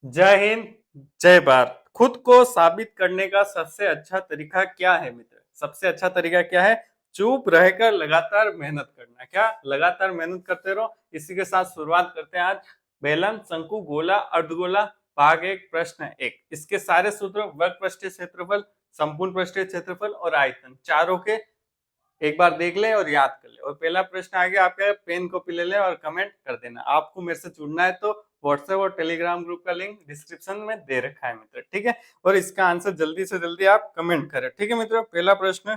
जय हिंद, जय भारत। खुद को साबित करने का सबसे अच्छा तरीका क्या है मित्र? सबसे अच्छा तरीका क्या है? चुप रहकर लगातार मेहनत करना। क्या लगातार मेहनत करते रहो। इसी के साथ शुरुआत करते हैं आज। बेलन, शंकु, गोला, अर्धगोला, भाग एक, प्रश्न एक। इसके सारे सूत्र वर्ग पृष्ठीय क्षेत्रफल, संपूर्ण पृष्ठीय क्षेत्रफल और आयतन चारों के एक बार देख ले और याद कर ले। और पहला प्रश्न आ गया आपका, पेन कॉपी ले ले और कमेंट कर देना। आपको मेरे से जुड़ना है तो व्हाट्सएप और टेलीग्राम ग्रुप का लिंक डिस्क्रिप्शन में दे रखा है मित्र, ठीक है। और इसका आंसर जल्दी से जल्दी आप कमेंट करें, ठीक है मित्र। पहला प्रश्न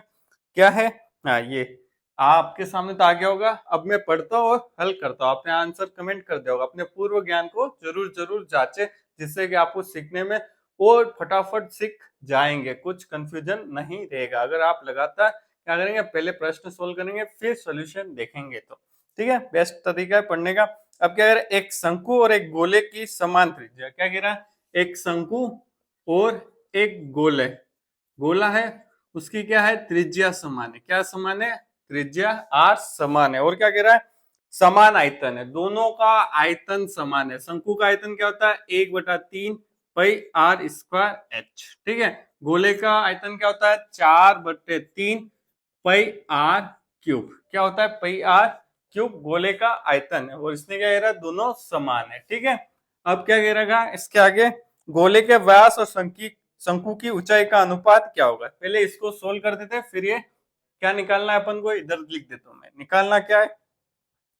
क्या है? हाँ, ये आपके सामने तो आ गया होगा। अब मैं पढ़ता हूँ और हल करता हूँ, आपने आंसर कमेंट कर दिया होगा। अपने पूर्व ज्ञान को जरूर जरूर जांचे, जिससे कि आपको सीखने में और फटाफट सीख जाएंगे, कुछ कंफ्यूजन नहीं रहेगा। अगर आप लगातार क्या करेंगे, पहले प्रश्न सोल्व करेंगे फिर सॉल्यूशन देखेंगे तो ठीक है, बेस्ट तरीका है पढ़ने का। अब क्या कह रहा है, एक शंकु और एक गोले की समान त्रिज्या। क्या कह रहा है? एक शंकु और एक गोले, गोला है, उसकी क्या है, त्रिज्या समान है। क्या समान है? त्रिज्या आर समान है। और क्या कह रहा है? समान आयतन है, दोनों का आयतन समान है। शंकु का आयतन क्या होता है? 1/3 पाई आर स्क्वायर एच, ठीक है। गोले का आयतन क्या होता है? 4/3 पाई आर क्यूब। क्या होता है? पाई आर क्यूब गोले का आयतन है। और इसने क्या कह रहा है? दोनों समान है, ठीक है। अब क्या कह रहा है इसके आगे? गोले के व्यास और शंकु की ऊंचाई का अनुपात क्या होगा? पहले इसको सोल्व कर देते हैं, फिर ये क्या निकालना है अपन को, इधर लिख देता हूं मैं। निकालना क्या है?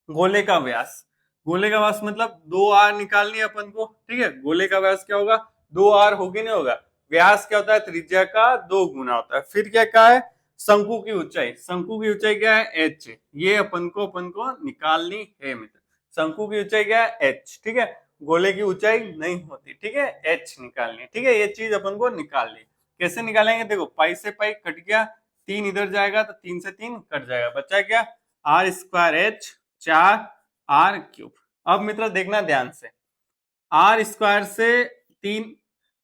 गोले का व्यास। गोले का व्यास मतलब 2r निकालनी है अपन को, ठीक है। गोले का व्यास क्या होगा? 2r होगी, नहीं होगा। व्यास क्या होता है? त्रिज्या का 2 गुना होता है। फिर क्या है? शंकु की ऊंचाई। शंकु की ऊंचाई क्या है? h। ये अपन को निकालनी है मित्र। शंकु की ऊंचाई क्या है? h, ठीक है। गोले की ऊंचाई नहीं होती, ठीक है, h निकालनी है, ठीक है। ये चीज अपन को निकालनी है। कैसे निकालेंगे? देखो, पाई से पाई कट गया, 3 इधर जाएगा तो 3 से 3 कट जाएगा, बचा क्या? R square H 4r3। अब मित्र देखना ध्यान से, आर स्क्वायर से 3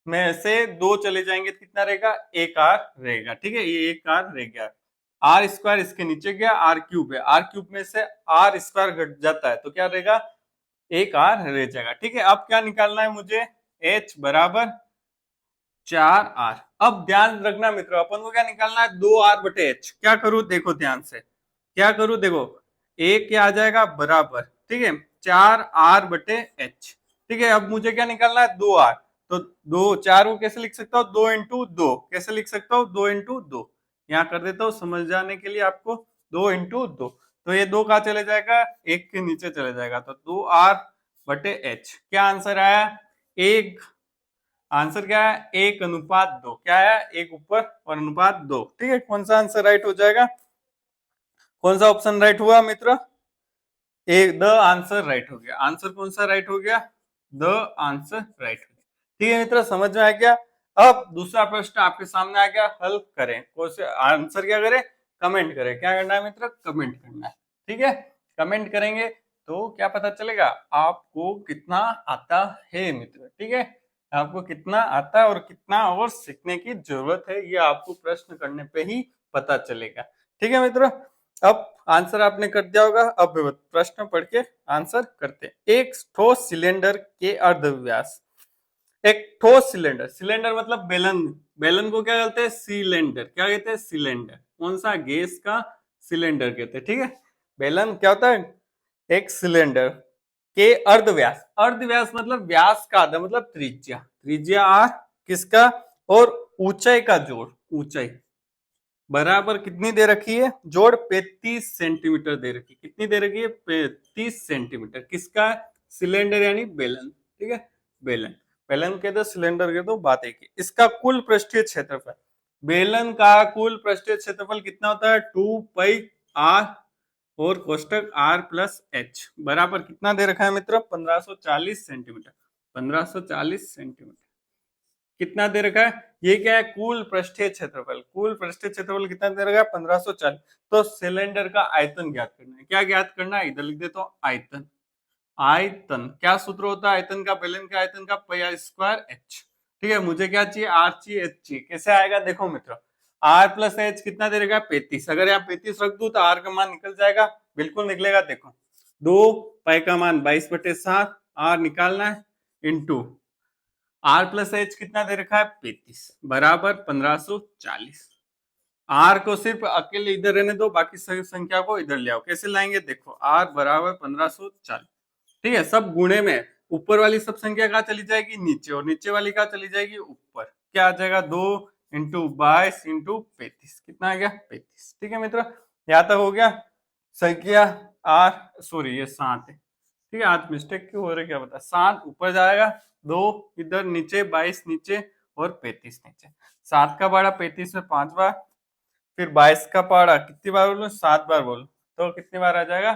में से 2 चले जाएंगे तो कितना रहेगा? 1r रहेगा, ठीक है। ये 1r रह गया। आर स्क्वायर इसके नीचे गया, r³ है, r³ में से आर स्क्वायर घट जाता है तो क्या रहेगा? 1r रह जाएगा, ठीक है। अब क्या निकालना है मुझे? h बराबर 4r। अब ध्यान रखना मित्रों, अपन को क्या निकालना है? 2r/h। क्या करूं? देखो ध्यान से, क्या करूं? देखो, एक क्या आ जाएगा? बराबर, ठीक है, 4r/h, ठीक है। अब मुझे क्या निकालना है? 2r। तो 4 को कैसे लिख सकता हूँ? 2 × 2। कैसे लिख सकता हूँ? 2 × 2। यहाँ कर देता हूँ समझ जाने के लिए आपको। 2 × 2, तो ये 2 कहाँ चले जाएगा? एक के नीचे चले जाएगा, तो 2r/h। क्या आंसर आया? एक। आंसर क्या है? 1:2। क्या है? 1 ऊपर और अनुपात 2, ठीक है। कौन सा आंसर राइट हो जाएगा? कौन सा ऑप्शन राइट हुआ मित्र? एक, द आंसर राइट हो गया। आंसर कौन सा राइट हो गया? द आंसर राइट हो गया, ठीक है मित्र। समझ में आ गया? अब दूसरा प्रश्न आपके सामने आ गया, हल करें। कौन से आंसर क्या करें? कमेंट करें। क्या करना है मित्र? कमेंट करना है, ठीक है। कमेंट करेंगे तो क्या पता चलेगा आपको कितना आता है मित्र, ठीक है। आपको कितना आता है और कितना और सीखने की जरूरत है, ये आपको प्रश्न करने पे ही पता चलेगा, ठीक है मित्र। अब आंसर आपने कर दिया होगा। अब प्रश्न पढ़ के आंसर करते हैं। एक ठोस सिलेंडर के अर्धव्यास। एक ठोस सिलेंडर, सिलेंडर मतलब बेलन। बेलन को क्या कहते हैं? सिलेंडर। क्या कहते हैं? सिलेंडर। कौन सा? गैस का सिलेंडर कहते हैं, ठीक है। बेलन क्या होता है? एक सिलेंडर के अर्धव्यास। अर्धव्यास मतलब व्यास का आधा, मतलब त्रिज्या। त्रिज्या आर किसका? और ऊंचाई का जोड़, ऊंचाई बराबर कितनी दे रखी है? जोड़ 35 सेंटीमीटर दे रखी है। कितनी दे रखी है? 35 सेंटीमीटर। किसका? सिलेंडर यानी बेलन, ठीक है। बेलन, बेलन के दो, सिलेंडर के दो, बात एक ही। इसका कुल पृष्ठीय क्षेत्रफल, बेलन का कुल पृष्ठीय क्षेत्रफल कितना होता है? 2πr और कोष्टक r+h बराबर कितना दे रखा है मित्र? 1540 सेंटीमीटर। 1540 सेंटीमीटर कितना दे रखा है? ये क्या है? कुल पृष्ठीय क्षेत्रफल। कुल पृष्ठीय क्षेत्रफल कितना दे रखा है? 1540। तो सिलेंडर का आयतन ज्ञात करना है। क्या ज्ञात करना है? इधर लिख देता हूं, आयतन। आयतन क्या सूत्र होता है आयतन का? बेलन के आयतन का πr²h, ठीक है। मुझे क्या चाहिए? r चाहिए, h चाहिए। कैसे आएगा? देखो मित्र, r+h कितना दे रखा है? 35। अगर यहाँ 35 रख दू तो r का मान निकल जाएगा, बिल्कुल निकलेगा। देखो, 2 पाई का मान 22/7, r निकालना है, इंटू आर प्लस एच कितना दे रखा है 35 बराबर 1540। आर को सिर्फ अकेले इधर रहने दो, बाकी सभी संख्या को इधर ले आओ। कैसे लाएंगे देखो, आर बराबर 1540, ठीक है, सब गुणे में ऊपर वाली सब संख्या कहाँ चली जाएगी नीचे, और नीचे वाली कहाँ चली जाएगी ऊपर। क्या आ जाएगा 2 इंटू 22 इंटू 35, कितना आ गया 35। ठीक है मित्र, यहाँ तक हो गया। संख्या आर सॉरी ये 7 है, ठीक है, आज मिस्टेक क्यों हो रही है क्या बता। 7 ऊपर जाएगा, 2 इधर नीचे, 22 नीचे और 35 नीचे। 7 का पहाड़ा 35 में 5 बार, फिर 22 का पहाड़ा कितनी बार बोलूं 7 बार बोलूं तो कितनी बार आ जाएगा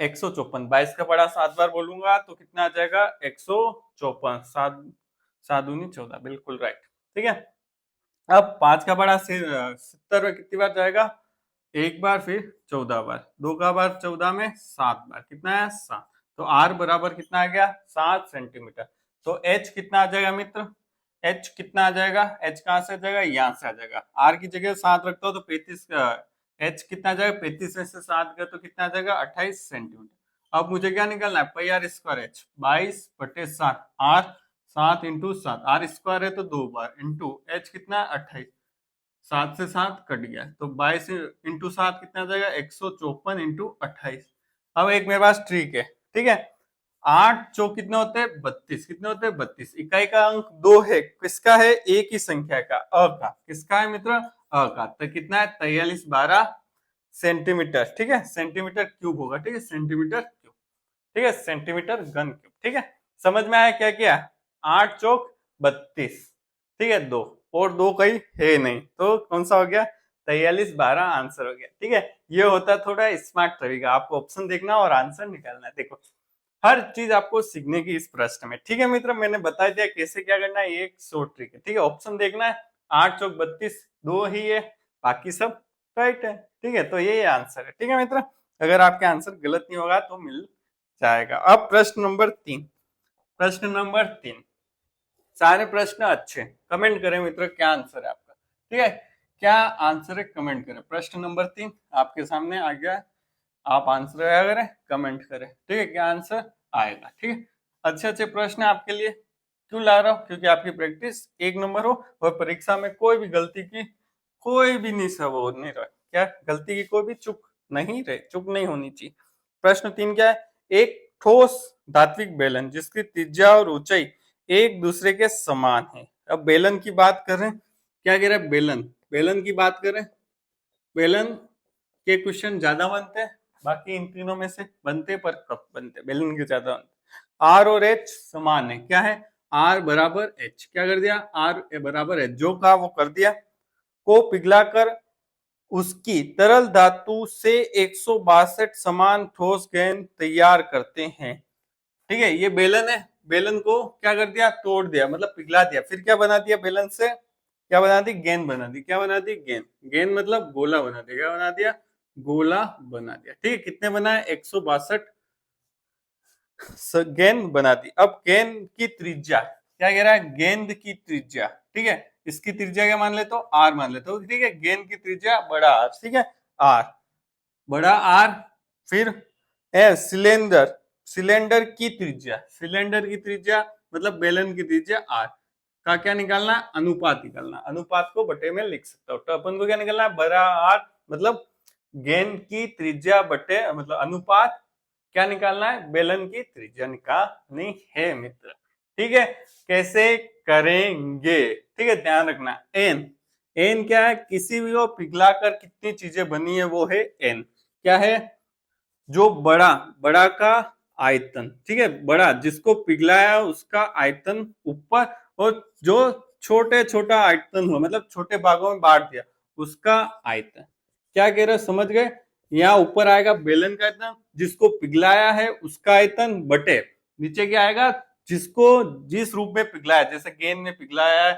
154। 22 का पहाड़ा 7 बार बोलूंगा तो कितना आ जाएगा 154। 7 7 दूनी 14, बिल्कुल राइट। ठीक है, अब 5 का पहाड़ा 70 में कितनी बार जाएगा, एक बार, फिर 14 बार। 2 का बार 14 में 7 बार, कितना है 7। तो आर बराबर कितना आ गया 7 सेंटीमीटर। तो एच कितना आ जाएगा मित्र, एच कितना आ जाएगा, एच कहां से आ जाएगा, यहाँ से आ जाएगा। आर की जगह 7 रखता हो तो 35 का एच कितना आ जाएगा, 35 में से 7 गया तो कितना आ जाएगा 28 सेंटीमीटर। अब मुझे क्या निकालना है, पाई are square H 22/7, are 7 into 7, are square है तो 2 बार, इंटू एच कितना 28, 7 से 7 कट गया तो 22 इंटू 7 कितना आ जाएगा 154 इंटू 28। अब एक मेरे पास ट्रिक है, ठीक है, 8 चौक कितने होते हैं 32, कितने होते हैं 32। इकाई का अंक 2 है, किसका है, एक ही संख्या का, अ का, किसका है मित्र, अ का। तो कितना है 43/12 सेंटीमीटर, ठीक है, सेंटीमीटर क्यूब होगा, ठीक है, सेंटीमीटर क्यूब, ठीक है, सेंटीमीटर घन क्यूब। ठीक है, समझ में आया क्या किया, 8 चौक 32, ठीक है, 2 और 2 कहीं है नहीं तो कौन सा हो गया 43/12 आंसर हो गया। ठीक है, ये होता है थोड़ा स्मार्ट तरीका, आपको ऑप्शन देखना और आंसर निकालना है। देखो हर चीज आपको सीखने की इस प्रश्न में। ठीक है मित्र, मैंने बता दिया कैसे क्या करना है, ये एक शॉर्ट ट्रिक है। ठीक है, ऑप्शन देखना है, 8 चौक 32, 2 ही है, बाकी सब राइट है। ठीक है, तो ये आंसर है। ठीक है मित्र, अगर आपके आंसर गलत नहीं होगा तो मिल जाएगा। अब प्रश्न नंबर 3, प्रश्न नंबर 3, सारे प्रश्न अच्छे, कमेंट करें मित्र क्या आंसर है आपका। ठीक है, क्या आंसर है कमेंट करें। प्रश्न नंबर 3 आपके सामने आ गया, आप आंसर आया करें, कमेंट करें। ठीक है, क्या आंसर आएगा। ठीक है, अच्छे अच्छे प्रश्न आपके लिए क्यों ला रहा हूँ, क्योंकि आपकी प्रैक्टिस 1 नंबर हो और परीक्षा में कोई भी गलती की कोई भी नहीं सब हो नहीं रहा, क्या गलती की कोई भी चूक नहीं रहे, चूक नहीं होनी चाहिए। प्रश्न 3 क्या है, एक ठोस धात्विक बेलन जिसकी त्रिज्या और ऊंचाई एक दूसरे के समान है। अब बेलन की बात करें, क्या कह रहे हैं, बेलन, बेलन की बात करें, बेलन के क्वेश्चन ज्यादा बनते हैं, बाकी इन तीनों में से बनते पर कब बनते, बेलन के ज्यादा बनते। आर और एच समान है, क्या है, आर बराबर एच, क्या कर दिया, आर बराबर एच, जो कहा वो कर दिया, को पिघलाकर उसकी तरल धातु से 162 समान ठोस गेंद तैयार करते हैं। ठीक है, ये बेलन है, बेलन को क्या कर दिया, तोड़ दिया, मतलब पिघला दिया, फिर क्या बना दिया बेलन से, क्या बना दी, गेंद बना दी। क्या बना दी, गेंद, गेंद मतलब गोला बना दिया, क्या बना दिया, गोला बना दिया। ठीक है, कितने बनाए 162 गेंद बना दी। अब गेंद की त्रिज्या क्या कह रहा है, गेंद की त्रिज्या, ठीक है, इसकी त्रिज्या क्या मान लेते हो, आर मान लेते हो। ठीक है, गेंद की त्रिज्या बड़ा आर, ठीक है, आर बड़ा आर, फिर सिलेंडर, सिलेंडर की त्रिज्या, सिलेंडर की त्रिज्या मतलब बेलन की त्रिज्या आर का क्या निकालना, अनुपात निकालना, अनुपात को बटे में लिख सकता हो। तो अपन को क्या निकालना है, बड़ा आर मतलब गेंद की त्रिज्या बटे मतलब अनुपात क्या निकालना है, बेलन की त्रिज्या निकालनी है मित्र। ठीक है, कैसे करेंगे, ठीक है, ध्यान रखना, एन, एन क्या है, किसी भी को पिघलाकर कितनी चीजें बनी है वो है एन, क्या है, जो बड़ा, बड़ा का आयतन, ठीक है, बड़ा जिसको पिघलाया उसका आयतन ऊपर, और जो छोटे छोटा आयतन हो मतलब छोटे भागों में बांट दिया उसका आयतन। क्या कह रहे हो, समझ गए, यहाँ ऊपर आएगा बेलन का आयतन, जिसको पिघलाया है उसका आयतन बटे नीचे क्या आएगा, जिसको जिस रूप में पिघलाया, जैसे गेंद में पिघलाया है,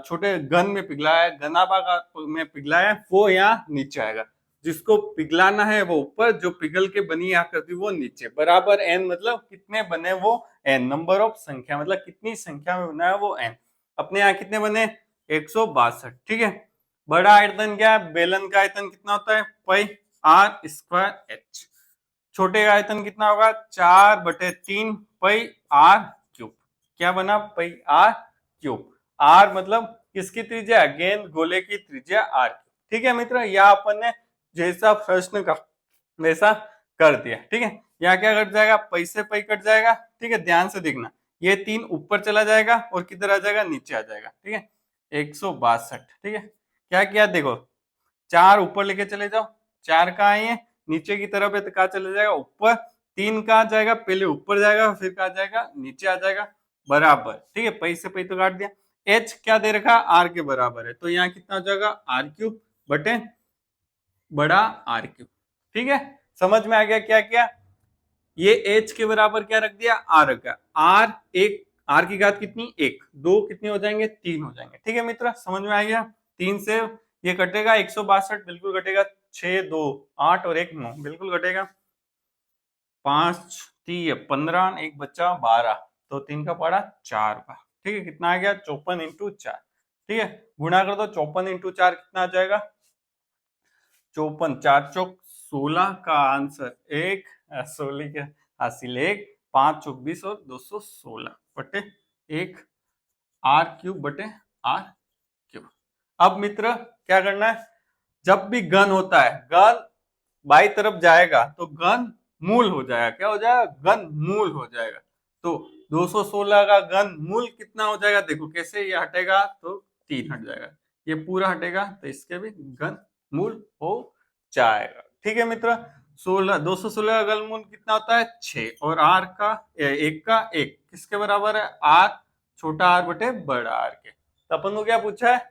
छोटे घन में पिघलाया है, घनाभाग में पिघलाया है, वो यहाँ नीचे आएगा, जिसको पिघलाना है वो ऊपर, जो पिघल के बनी आकृति वो नीचे, बराबर एन मतलब कितने बने वो एन, नंबर ऑफ संख्या मतलब कितनी संख्या में बना है वो एन। अपने यहाँ कितने बने 162। ठीक है, बड़ा आयतन क्या है, बेलन का आयतन कितना होता है पाई आर स्क्वायर एच, छोटे का आयतन कितना होगा 4/3 पाई आर क्यूब। क्या बना, पाई आर क्यूब। आर मतलब किसकी त्रिज्या, गेंद गोले की त्रिज्या आर क्यूब। ठीक है मित्र, यह अपन ने जैसा प्रश्न का वैसा कर दिया। ठीक है, यहाँ क्या कट जाएगा, पैसे पै कट जाएगा। ठीक है, ध्यान से देखना, ये 3 ऊपर चला जाएगा और किधर आ जाएगा, नीचे आ जाएगा। ठीक है, 162। ठीक है, क्या किया देखो, 4 ऊपर लेके चले जाओ, 4 कहाँ है, नीचे की तरफ है तो कहाँ चले जाएगा, ऊपर। 3 कहाँ जाएगा, पहले ऊपर जाएगा फिर कहाँ जाएगा, नीचे आ जाएगा, बराबर। ठीक है, पै से पै तो काट दिया। एच क्या दे रखा, आर के बराबर है, तो यहाँ कितना हो जाएगा, आर क्यूब बटे बड़ा आर क्यूब। ठीक है, समझ में आ गया क्या क्या, ये एच के बराबर क्या रख दिया, आर रखा। आर एक, आर की घात कितनी, एक, दो कितने हो जाएंगे, 3 हो जाएंगे। ठीक है मित्र, समझ में आ गया। 3 से ये कटेगा 162, बिल्कुल कटेगा। 6 2 8 और 1 9, बिल्कुल कटेगा। 5 3 15, एक बच्चा 12, तो 3 का पड़ा 4 का। ठीक है, कितना आ गया, 54 इंटू 4। ठीक है, गुणा कर दो, 54 इंटू 4 कितना आ जाएगा, 54, 4 चौक 16 का आंसर 1, 16 के हासिल 1, 5 चौक 20 और 216 बटे 1 आर क्यूब बटे आर क्यूब। अब मित्र क्या करना है, जब भी घन होता है, घन बाई तरफ जाएगा तो घन मूल हो जाएगा। क्या हो जाएगा, घन मूल हो जाएगा। तो 216 का घन मूल कितना हो जाएगा, देखो कैसे, ये हटेगा तो 3 हट जाएगा, ये पूरा हटेगा तो इसके भी घन मूल हो जाएगा। ठीक है मित्र, 216 का घन मूल कितना होता है, 6, और आर का एक का एक किसके बराबर है, आर छोटा आर बटे बड़ा आर के। तो अपन को क्या पूछा है,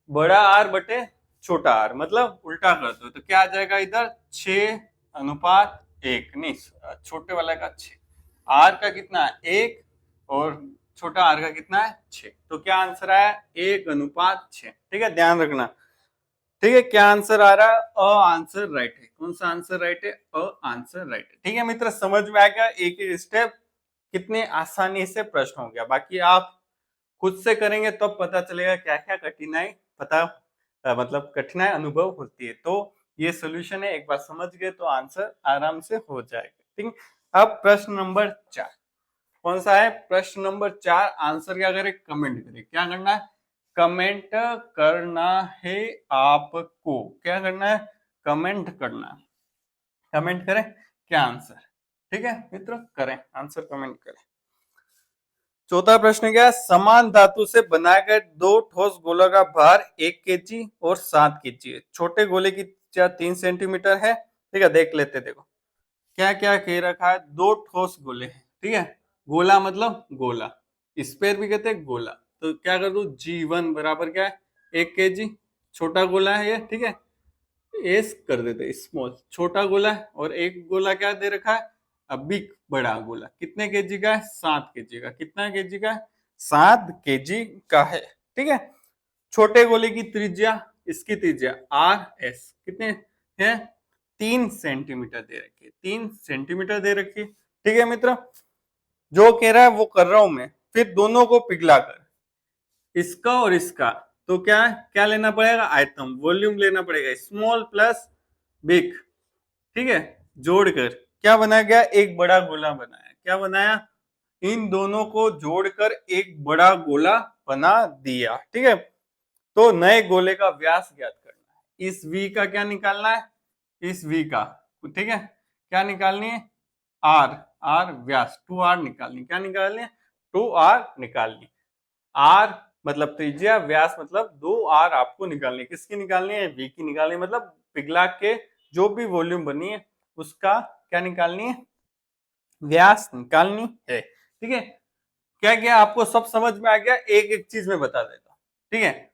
बड़ा आर बटे छोटा आर, मतलब उल्टा कर दो तो क्या आ जाएगा, इधर 6:1, नहीं छोटे वाला का 6, आर का कितना है 1 और छोटा आर का कितना है 6, तो क्या आंसर आया 1:6। ठीक है, ध्यान रखना। ठीक है, क्या आंसर आ रहा है, अ आंसर राइट है। कौन सा आंसर राइट है, अ आंसर राइट है। ठीक है मित्र, समझ में आ गया, एक एक स्टेप कितने आसानी से प्रश्न हो गया। बाकी आप खुद से करेंगे तब तो पता चलेगा क्या क्या कठिनाई पता मतलब कठिनाई अनुभव होती है। तो ये सोल्यूशन है, एक बार समझ गए तो आंसर आराम से हो जाएगा। ठीक है, अब प्रश्न नंबर 4 कौन सा है, प्रश्न नंबर 4 आंसर क्या करें, कमेंट करें। क्या करना है, कमेंट करना है आपको, क्या करना है, कमेंट करना है। कमेंट करें क्या आंसर। ठीक है मित्र, करें आंसर, कमेंट करें। चौथा प्रश्न क्या है, समान धातु से बनाए गए 2 ठोस गोलों का भार 1 केजी और 7 केजी है। छोटे गोले की त्रिज्या 3 सेंटीमीटर है। ठीक है, देख लेते, देखो क्या क्या कह रखा है, 2 ठोस गोले हैं। ठीक है, गोला मतलब गोला, स्पेयर भी कहते हैं गोला। तो क्या कर दू, G1 बराबर क्या है 1 केजी, छोटा गोला है ये। ठीक है, एस कर देते स्मॉल, छोटा गोला है, और एक गोला क्या दे रखा है, बिग बड़ा गोला, कितने केजी का है, 7 केजी का। कितना केजी का है, 7 केजी का है। ठीक है, छोटे गोले की त्रिज्या, इसकी त्रिज्या आर एस कितने है, 3 सेंटीमीटर दे रखी है, 3 सेंटीमीटर दे रखी है। ठीक है मित्र, जो कह रहा है वो कर रहा हूं मैं। फिर दोनों को पिघला कर, इसका और इसका, तो क्या क्या लेना पड़ेगा, आयतन, वॉल्यूम लेना पड़ेगा, स्मॉल प्लस बिग। ठीक है, जोड़कर क्या बनाया गया, एक बड़ा गोला बनाया। क्या बनाया, इन दोनों को जोड़कर एक बड़ा गोला बना दिया। ठीक है, तो नए गोले का व्यास ज्ञात करना है। इस V का क्या निकालना है, इस V का, ठीक है, क्या निकालनी है, R, R व्यास 2R निकालनी, क्या निकालनी है, 2R निकालनी। R मतलब त्रिज्या, व्यास मतलब 2R आपको निकालनी है। किसकी निकालनी है, V की निकालनी है, मतलब पिघला के जो भी वॉल्यूम बनी है उसका क्या निकालनी है, व्यास निकालनी है। ठीक है, क्या क्या आपको सब समझ में आ गया, एक एक चीज में बता देता हूं। ठीक है,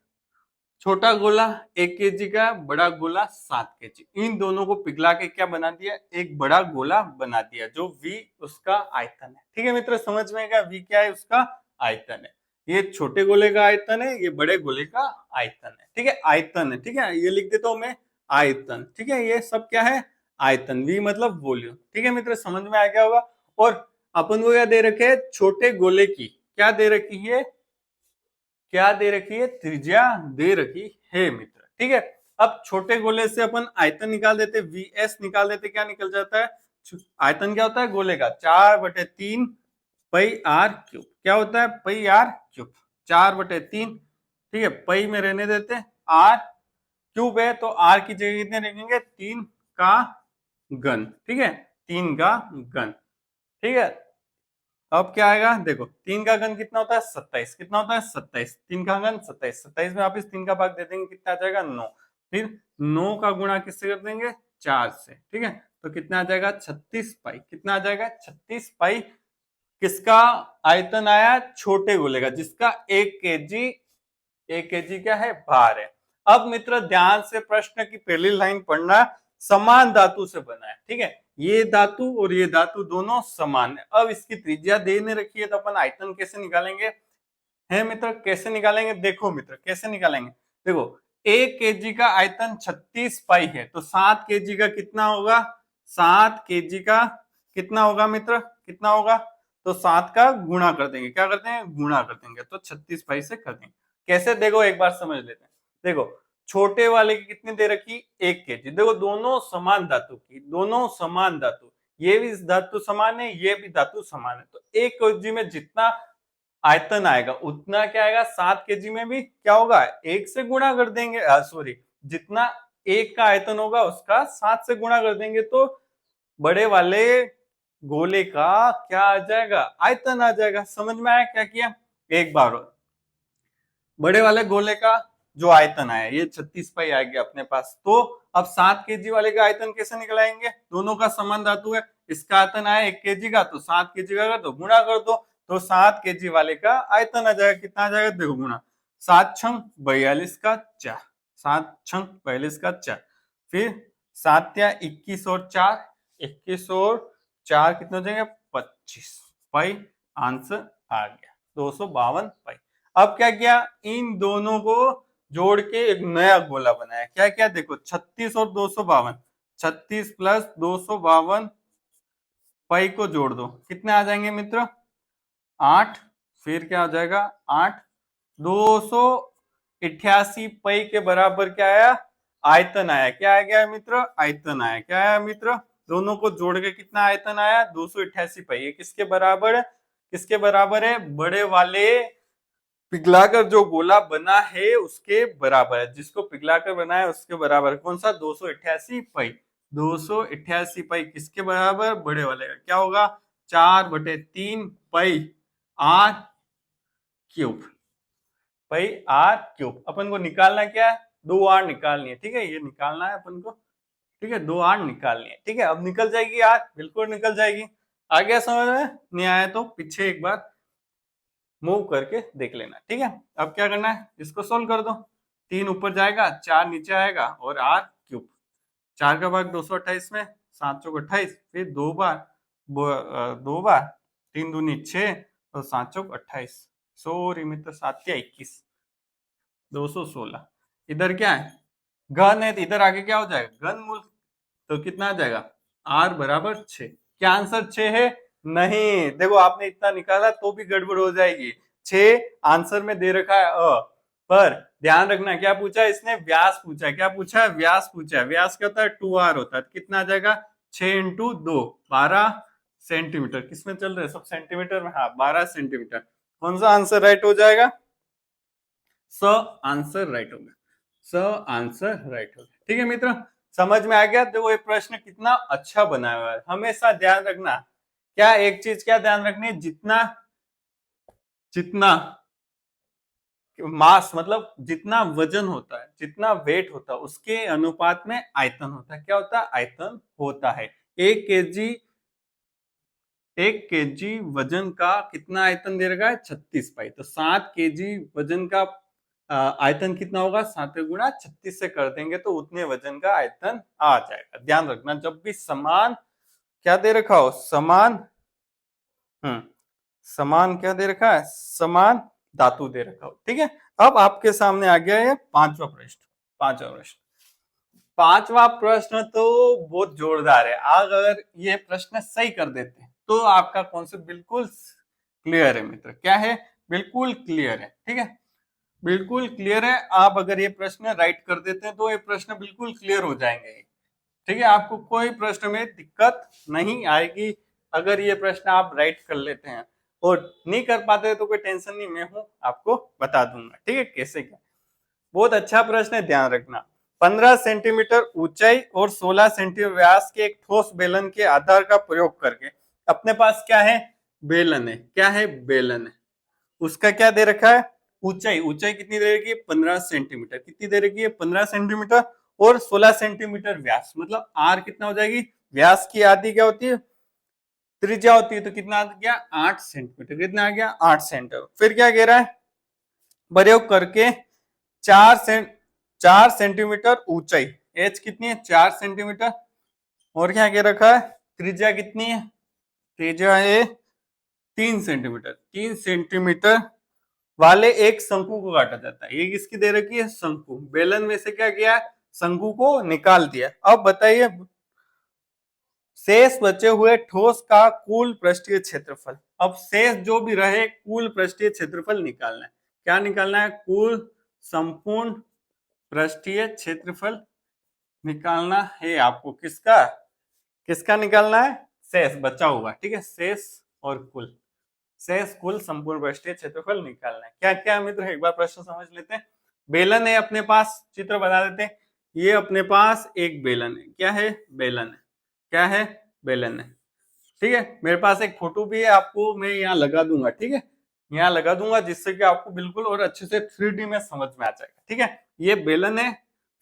छोटा गोला 1 केजी का, बड़ा गोला 7 केजी, इन दोनों को पिघला के क्या बना दिया, एक बड़ा गोला बना दिया, जो V उसका आयतन है। ठीक है मित्र, समझ में आएगा, V क्या है, उसका आयतन है। ये छोटे गोले का आयतन है, ये बड़े गोले का आयतन है। ठीक है, आयतन है। ठीक है, ये लिख देता हूं मैं, आयतन। ठीक है, ये सब क्या है, आयतन, V मतलब वॉल्यूम। ठीक है मित्र, समझ में आ गया होगा। और अपन को क्या दे रखे है, छोटे गोले की क्या दे रखी है, क्या दे रखी है, त्रिज्या दे रखी है मित्र। ठीक है, अब छोटे गोले से अपन आयतन निकाल देते, वीएस निकाल देते, क्या निकल जाता है, आयतन क्या होता है गोले का, 4/3 पाई आर क्यूब। क्या होता है पाई आर क्यूब, 4/3, ठीक है। पाई में रहने देते हैं, आर क्यूब है तो आर की जगह कितने रखेंगे, 3 का घन, ठीक है, 3 का घन, ठीक है। अब क्या आएगा देखो, 3 का घन कितना होता है 27, कितना होता है 27, 3 का घन 27, 27 में वापिस 3 का भाग दे देंगे, कितना आ जाएगा 9, फिर 9 का गुणा किससे कर देंगे 4 से, ठीक है। तो कितना आ जाएगा 36 पाई, कितना आ जाएगा 36 पाई, किसका आयतन आया, छोटे गोले का, जिसका 1 केजी क्या है भार है। अब मित्र ध्यान से प्रश्न की पहली लाइन पढ़ना, समान धातु से बना है, ठीक है, ये धातु और ये धातु दोनों समान है। अब इसकी त्रिज्या देने रखी है तो अपन आयतन कैसे निकालेंगे, है मित्र, कैसे निकालेंगे, देखो मित्र कैसे निकालेंगे, देखो 1 केजी का आयतन 36 पाई है, तो 7 केजी का कितना होगा, 7 केजी का कितना होगा मित्र, कितना होगा, तो 7 का गुणा कर देंगे, क्या करते हैं गुणा कर देंगे, तो 36 पाई से कर देंगे। कैसे, देखो एक बार समझ लेते हैं, देखो छोटे वाले की कितनी दे रखी 1 केजी, देखो दोनों समान धातु की, दोनों समान धातु, ये भी धातु समान है, ये भी धातु समान है, तो 1 केजी में जितना आयतन आएगा उतना क्या आएगा, 7 केजी में भी क्या होगा 1 से गुणा कर देंगे, सॉरी, जितना 1 का आयतन होगा उसका 7 से गुणा कर देंगे, तो बड़े वाले गोले का क्या आ जाएगा, आयतन आ जाएगा। समझ में आया क्या किया, एक बार और, बड़े वाले गोले का जो आयतन आया ये 36 पाई आ गया अपने पास, तो अब 7 केजी वाले का आयतन कैसे निकलाएंगे, दोनों का समान धातु है, इसका आयतन आया 1 केजी का, तो 7 केजी का कर दो, गुणा कर दो, तो 7 केजी वाले का आयतन आ जाएगा, कितना आ जाएगा देखो गुणा, 7×6 = 42 का 4, 7×6 = 42 का 4, फिर 7×3 = 21 और 4, 21 और 4 कितने हो जाएंगे 25 पाई, आंसर आ गया 252 पाई। अब क्या किया, इन दोनों को जोड़ के एक नया गोला बनाया, क्या क्या देखो 36 और 252, 36 + 252 पाई को जोड़ दो, कितने आ जाएंगे मित्र 8, फिर क्या हो जाएगा 8, 288 पाई के बराबर क्या आया, आयतन आया, क्या आ गया मित्र, आयतन आया, क्या आया मित्र, दोनों को जोड़ के कितना आयतन आया 288 पाई, ये किसके बराबर है, किसके बराबर है, बड़े वाले पिघलाकर जो गोला बना है उसके बराबर है, जिसको पिघलाकर बनाया उसके बराबर, कौन सा 288 पाई, 288 पाई किसके बराबर, बड़े वाले का, क्या होगा 4/3 pi r cube, pi r cube. अपन को निकालना क्या है, 2 आर निकालनी है, ठीक है, ये निकालना है अपन को, ठीक है, 2 आर निकालनी है, ठीक है। अब निकल जाएगी आर, बिल्कुल निकल जाएगी। आ गया समझ में, नहीं आया तो पीछे एक बार मूव करके देख लेना, ठीक है। अब क्या करना है, इसको सोल्व कर दो, 3 ऊपर जाएगा 4 नीचे आएगा और आर क्यूब, 4 का भाग 228 में, 7×4 = 28, फिर 2 बार 3 दूनी 6 और 7×4 = 28, सॉरी मित्र 7×21 216, इधर क्या है घन है तो इधर आगे क्या हो जाएगा घन मूल, तो कितना आ जाएगा r = 6, क्या आंसर 6 है, नहीं, देखो आपने इतना निकाला तो भी गड़बड़ हो जाएगी, 6 आंसर में दे रखा है पर ध्यान रखना क्या पूछा है इसने, व्यास पूछा है, क्या पूछा है व्यास पूछा है, व्यास क्या होता है 2r होता है, कितना आ जाएगा 6 × 2 12 सेंटीमीटर, किसमें चल रहे हैं सब सेंटीमीटर में, हाँ 12 सेंटीमीटर, कौन सा आंसर राइट हो जाएगा, स आंसर राइट होगा, स आंसर राइट होगा, ठीक है मित्र, समझ में आ गया। देखो ये प्रश्न कितना अच्छा बनाया हुआ है, हमेशा ध्यान रखना, क्या एक चीज क्या ध्यान रखनी है, जितना जितना मास मतलब जितना वजन होता है, जितना वेट होता है उसके अनुपात में आयतन होता है, क्या होता है आयतन होता है। 1 केजी वजन का कितना आयतन दे रखा है 36 पाई, तो 7 केजी वजन का आयतन कितना होगा 7 गुणा 36 से कर देंगे तो उतने वजन का आयतन आ जाएगा। ध्यान रखना जब भी समान क्या दे रखा हो, समान समान क्या दे रखा है, समान धातु दे रखा हो, ठीक है। अब आपके सामने आ गया है पांचवा प्रश्न, पांचवा प्रश्न तो बहुत जोरदार है, अगर ये प्रश्न सही कर देते हैं तो आपका कॉन्सेप्ट बिल्कुल क्लियर है मित्र, क्या है बिल्कुल क्लियर है, ठीक है, बिल्कुल क्लियर है। आप अगर ये प्रश्न राइट कर देते हैं तो ये प्रश्न बिल्कुल क्लियर हो जाएंगे, ठीक है, आपको कोई प्रश्न में दिक्कत नहीं आएगी अगर ये प्रश्न आप राइट कर लेते हैं। और नहीं कर पाते तो कोई टेंशन नहीं, मैं हूं, आपको बता दूंगा, ठीक है कैसे क्या। बहुत अच्छा प्रश्न है, ध्यान रखना। 15 सेंटीमीटर ऊंचाई और 16 सेंटीमीटर व्यास के एक ठोस बेलन के आधार का प्रयोग करके अपने पास क्या है, बेलन है, क्या है, बेलन है। उसका क्या दे रखा है, ऊंचाई, ऊंचाई कितनी दे रखी है, 15 सेंटीमीटर, कितनी दे रखी है, 15 सेंटीमीटर, और 16 सेंटीमीटर व्यास, मतलब आर कितना हो जाएगी, व्यास की आधी क्या होती है, त्रिज्या होती है, तो कितना आ गया, 8 सेंटीमीटर, कितना आ गया, 8 सेंटीमीटर। फिर क्या कह रहा है, प्रयोग करके 4 सेंटीमीटर ऊंचाई, एच कितनी है, 4 सेंटीमीटर, और क्या कह रखा है, त्रिज्या कितनी है, त्रिज्या है 3 सेंटीमीटर, 3 सेंटीमीटर वाले एक शंकु को काटा जाता है। ये किसकी दे रखी है, शंकु, बेलन में से क्या किया, शंकु को निकाल दिया। अब बताइए शेष बचे हुए ठोस का कुल पृष्ठीय क्षेत्रफल। अब शेष जो भी रहे कुल पृष्ठीय क्षेत्रफल निकालना है, क्या निकालना है, कुल संपूर्ण पृष्ठीय क्षेत्रफल निकालना है आपको। किसका, किसका निकालना है, शेष बचा हुआ, ठीक है, शेष और कुल, शेष कुल संपूर्ण पृष्ठीय क्षेत्रफल निकालना है। क्या क्या मित्र, एक बार प्रश्न समझ लेते हैं। बेलन है अपने पास, चित्र बना देते हैं। ये अपने पास एक बेलन है, क्या है, बेलन है, क्या है, बेलन है, ठीक है। मेरे पास एक फोटो भी है, आपको मैं यहाँ लगा दूंगा, ठीक है, यहाँ लगा दूंगा, जिससे कि आपको बिल्कुल और अच्छे से 3D में समझ में आ जाएगा, ठीक है। ये बेलन है,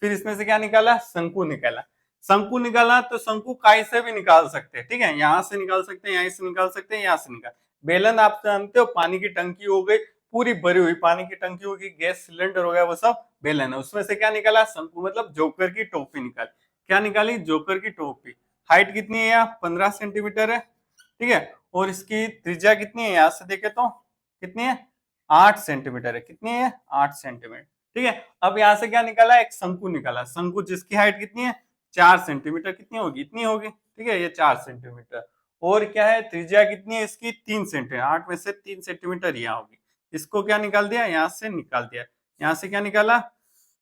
फिर इसमें से क्या निकाला, शंकु निकाला। शंकु निकाला तो शंकु काई से भी निकाल सकते हैं, ठीक है, यहाँ से निकाल सकते हैं, यहाँ से निकाल सकते हैं, यहाँ से निकाल। बेलन आप जानते हो, पानी की टंकी हो गई, पूरी भरी हुई पानी की टंकी होगी, गैस सिलेंडर हो गया, वो सब बेलन है। उसमें से क्या निकाला, शंकु, मतलब जोकर की टोपी निकाली। क्या निकाली, जोकर की टोपी। हाइट कितनी है, यहाँ 15 सेंटीमीटर है, ठीक है, और इसकी त्रिज्या कितनी है, यहां से देखे तो कितनी है, 8 सेंटीमीटर है, कितनी है, 8 सेंटीमीटर, ठीक है। अब यहां से क्या निकाला, एक शंकु निकाला, शंकु जिसकी हाइट कितनी है, 4 सेंटीमीटर, कितनी होगी, इतनी होगी, ठीक है, ये 4 सेंटीमीटर। और क्या है, त्रिज्या कितनी है इसकी, 3 सेंटीमीटर, 8 में से 3 सेंटीमीटर यहाँ होगी। इसको क्या निकाल दिया, यहाँ से निकाल दिया, यहाँ से क्या निकाला,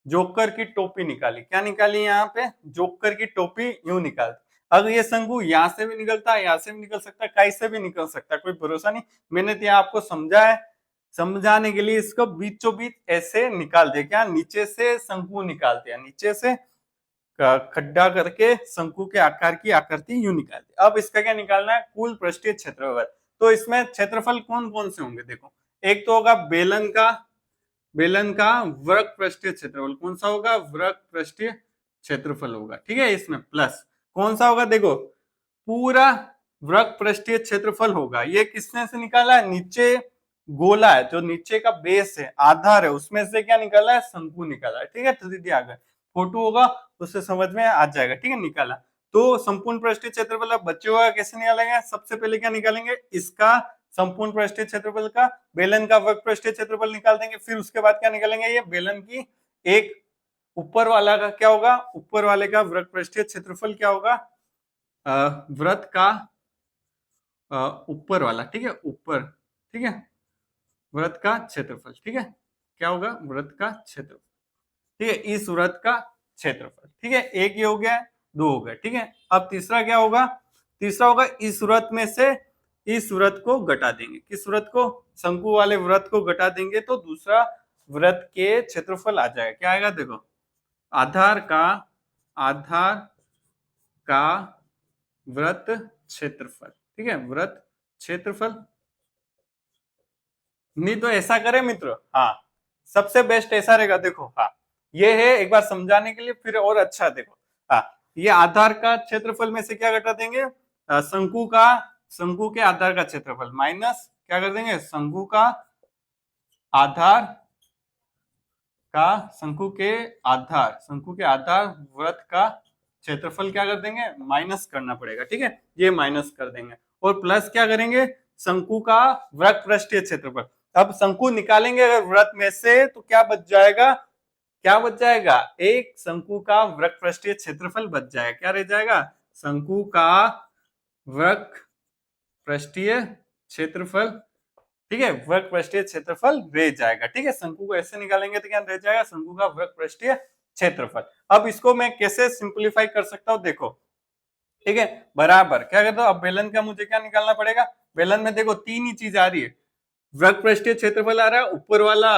जोकर की टोपी निकाली। क्या निकाली, यहाँ पे जोकर की टोपी यूं निकाल। अगर ये शंकु यहाँ से भी निकलता है, यहाँ से भी निकल सकता है, कहीं से भी निकल सकता है, कोई भरोसा नहीं। मैंने तो यहाँ आपको समझा है, समझाने के लिए इसको बीचों बीच ऐसे निकाल दिया, क्या, नीचे से शंकु निकाल दिया, नीचे से खड्डा करके शंकु के आकार की आकृति यूं निकाल दी। अब इसका क्या निकालना है, कुल पृष्ठीय क्षेत्रफल। तो इसमें क्षेत्रफल कौन कौन से होंगे, देखो, एक तो होगा बेलन का, बेलन का वर्ग पृष्ठीय क्षेत्रफल, कौन सा होगा, वर्ग पृष्ठीय क्षेत्रफल होगा, ठीक है। इसमें प्लस कौन सा होगा, देखो, पूरा वर्ग पृष्ठीय क्षेत्रफल होगा। ये किसने से निकाला है, नीचे गोला है, जो नीचे का बेस है, आधार है, उसमें से क्या निकाला है, शंकु निकाला है, ठीक है। तो दीदी आगे फोटो होगा, उससे समझ में आ जाएगा, ठीक है, निकाला। तो संपूर्ण पृष्ठीय क्षेत्रफल अब बचे हुआ कैसे निकालेंगे, सबसे पहले क्या निकालेंगे, इसका संपूर्ण पृष्ठीय क्षेत्रफल का, बेलन का वर्ग पृष्ठीय क्षेत्रफल निकाल देंगे। फिर उसके बाद क्या निकालेंगे, ये बेलन की एक ऊपर वाला का क्या होगा, ऊपर वाले का वर्ग पृष्ठीय क्षेत्रफल क्या होगा, वृत्त का ऊपर वाला, ठीक है, ऊपर, ठीक है, वृत्त का क्षेत्रफल, ठीक है, क्या होगा, वृत्त का क्षेत्रफल, ठीक है, इस वृत्त का क्षेत्रफल, ठीक है। एक ये हो गया, दो हो गया, ठीक है। अब तीसरा क्या होगा, तीसरा होगा इस वृत्त में से इस वृत्त को घटा देंगे, किस वृत्त को, शंकु वाले वृत्त को घटा देंगे, तो दूसरा वृत्त के क्षेत्रफल आ जाएगा। क्या आएगा, देखो, आधार का, आधार का वृत्त क्षेत्रफल, ठीक है, वृत्त क्षेत्रफल। नहीं तो ऐसा करें मित्र, हाँ, सबसे बेस्ट ऐसा रहेगा, देखो, हाँ, ये है, एक बार समझाने के लिए फिर और अच्छा, देखो, हाँ, ये आधार का क्षेत्रफल में से क्या घटा देंगे, शंकु का, शंकु के आधार का क्षेत्रफल माइनस क्या कर देंगे, शंकु का आधार का, शंकु के आधार, शंकु के आधार वृत्त का क्षेत्रफल क्या कर देंगे, माइनस करना पड़ेगा, ठीक है, ये माइनस कर देंगे। और प्लस क्या करेंगे, शंकु का वृत्त पृष्ठीय क्षेत्रफल। अब शंकु निकालेंगे अगर वृत्त में से, तो क्या बच जाएगा, क्या बच जाएगा, एक शंकु का वृत्त पृष्ठीय क्षेत्रफल बच जाएगा। क्या रह जाएगा, शंकु का वृत्त पृष्ठीय क्षेत्रफल, ठीक है, वृत्त पृष्ठीय क्षेत्रफल रह जाएगा, ठीक है। शंकु को ऐसे निकालेंगे तो क्या रह जाएगा, शंकु का वृत्त पृष्ठीय क्षेत्रफल। अब इसको मैं कैसे सिंपलीफाई कर सकता हूं, देखो, ठीक है, बराबर क्या करते हो, अब बेलन का मुझे क्या निकालना पड़ेगा, बेलन में देखो तीन ही चीज आ रही है, वृत्त पृष्ठीय क्षेत्रफल आ रहा है, ऊपर वाला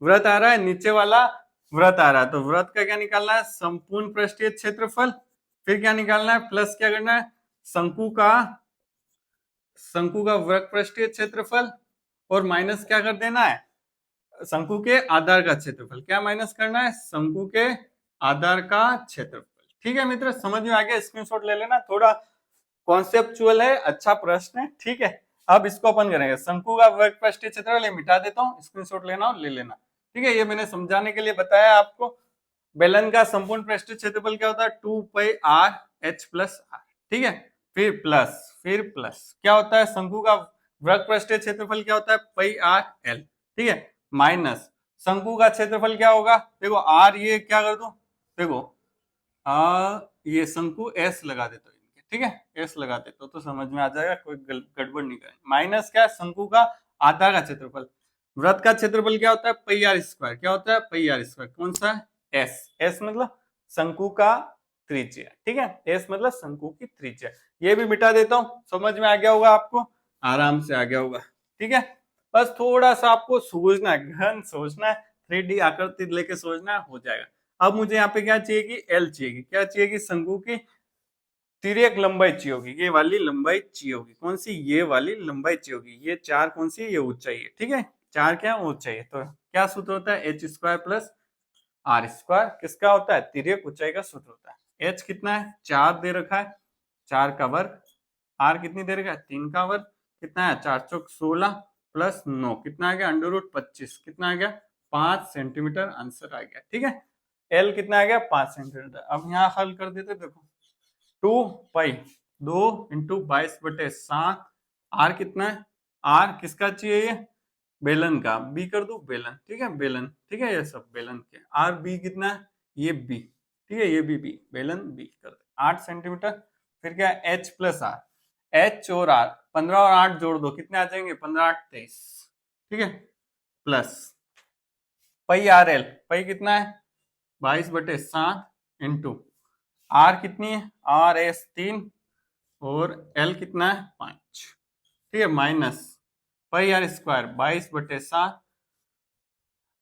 वृत्त आ रहा है, नीचे वाला वृत्त आ रहा है, तो वृत्त का क्या निकालना है, संपूर्ण पृष्ठीय क्षेत्रफल, फिर क्या निकालना है, प्लस क्या करना है, शंकु का वृत्त पृष्ठीय क्षेत्रफल, और माइनस क्या कर देना है, शंकु के आधार का क्षेत्रफल, क्या माइनस करना है, शंकु के आधार का क्षेत्रफल। ठीक है मित्र, समझ में आ गया, स्क्रीनशॉट ले लेना, थोड़ा कॉन्सेप्चुअल है, अच्छा प्रश्न है। ठीक है, अब इसको अपन करेंगे, शंकु का वृत्त पृष्ठीय क्षेत्रफल मिटा देता हूँ, स्क्रीनशॉट लेना और ले लेना। ठीक है, ये मैंने समझाने के लिए बताया आपको। बेलन का संपूर्ण पृष्ठीय क्षेत्रफल क्या होता है, 2πr(h+r). ठीक है, फिर प्लस क्या होता है, शंकु का वृत्त पृष्ठीय क्षेत्रफल क्या होता है, πr(l). ठीक है, माइनस शंकु का क्षेत्रफल क्या होगा, देखो r, ये क्या कर दो, देखो ये शंकु s लगा देता हूँ, ठीक है, s लगा देता तो समझ में आ जाएगा, कोई गड़बड़ नहीं करें। माइनस क्या, शंकु का आधार का क्षेत्रफल, वृत्त का क्षेत्रफल क्या होता है, πr², क्या होता है, πr², कौन सा है, s मतलब शंकु का त्रिज्या। ठीक है, s मतलब शंकु की त्रिज्या, ये भी मिटा देता हूँ, समझ में आ गया होगा आपको, आराम से आ गया होगा। ठीक है, बस थोड़ा सा आपको सोचना है, घन सोचना है, 3D आकृति लेके सोचना है, हो जाएगा। अब मुझे यहाँ पे क्या चाहिए कि एल चाहिए, क्या चाहिए कि शंकु की तिर्यक लंबाई चाहिए होगी, ये वाली लंबाई चाहिए होगी, कौन सी, ये वाली लंबाई चाहिए होगी, ये 4 कौन सी, ये ऊंचाई है। ठीक है, 4 क्या ऊंचाई है, तो क्या सूत्र होता है, h² + r², किसका होता है, तिर्यक ऊंचाई का सूत्र होता है। h कितना है, 4 दे रखा है, 4 का वर्ग, r कितनी दे रखा है, 3 का वर्ग, कितना है, 4 चौक 16 + 9, कितना आ गया, √25, कितना आ गया, 5 सेंटीमीटर आंसर आ गया। ठीक है, L कितना आ गया, 5 सेंटीमीटर। अब यहाँ हल कर देते, देखो 2π 2 × 22/7, r कितना है, r किसका चाहिए, ये बेलन का, b कर दो बेलन, ठीक है, बेलन, ठीक है, ये सब बेलन के, r b कितना है, ये b, ठीक है, ये भी b, बेलन b कर दे, 8 सेंटीमीटर। फिर क्या है, h + r, h और r, 15 और 8 जोड़ दो, कितने आ जाएंगे, 15 8 23, ठीक है, प्लस πrl, पाई कितना है, 22/7 इंटू r कितनी है, r s 3 और l कितना है, 5, ठीक है, माइनस πr² 22/7,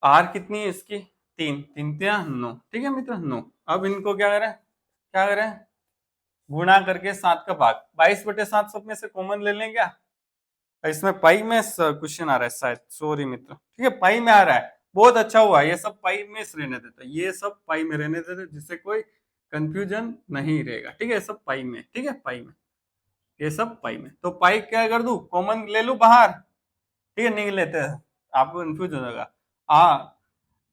r कितनी है इसकी, 3 3 9, ठीक है मित्र, 9। अब इनको क्या करें, गुणा करके 7 का भाग, 22/7 सब में से कॉमन ले लें क्या, इसमें पाई में क्वेश्चन आ रहा है शायद, सॉरी मित्र, ठीक है, पाई में आ रहा है, बहुत अच्छा हुआ, ये सब पाई में रहने देता, ये सब पाई में रहने देते, जिससे कोई कंफ्यूजन नहीं रहेगा। ठीक है, सब पाई में, ठीक है, पाई में, ये सब पाई में, तो पाई क्या कर दू, कॉमन ले लू बाहर, ठीक है, नहीं लेते हैं, आपको कंफ्यूज हो जाएगा।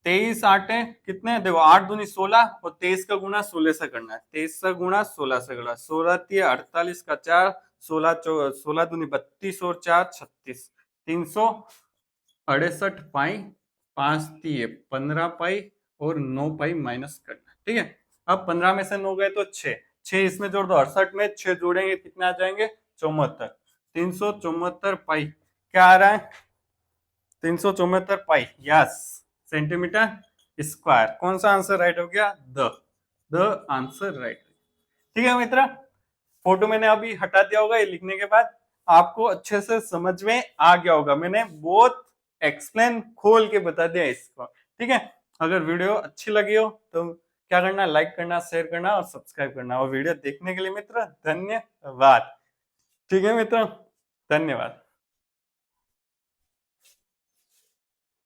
23 8 कितने, देखो 8 दूनी 16 और 23 का गुणा 16 से करना है, 23 का गुणा 16 से करना, 16 × 48 का 4, 16 दूनी 32 और 4 36, 368 पाई, 5 × 15 पाई और 9 पाई माइनस करना। ठीक है, अब 15 में से 9 गए तो 6 इसमें जोड़ दो, 68 में 6 जोड़ेंगे कितने आ जाएंगे, 74, 374 पाई, क्या आ रहा है, 374 पाई, यस, सेंटीमीटर स्क्वायर। कौन सा आंसर राइट हो गया, द आंसर राइट। ठीक है मित्र, फोटो मैंने अभी हटा दिया होगा, ये लिखने के बाद आपको अच्छे से समझ में आ गया होगा, मैंने बहुत एक्सप्लेन खोल के बता दिया इसको। ठीक है, अगर वीडियो अच्छी लगी हो तो क्या करना, लाइक करना, शेयर करना और सब्सक्राइब करना, और वीडियो देखने के लिए मित्र धन्यवाद। ठीक है मित्र, धन्यवाद।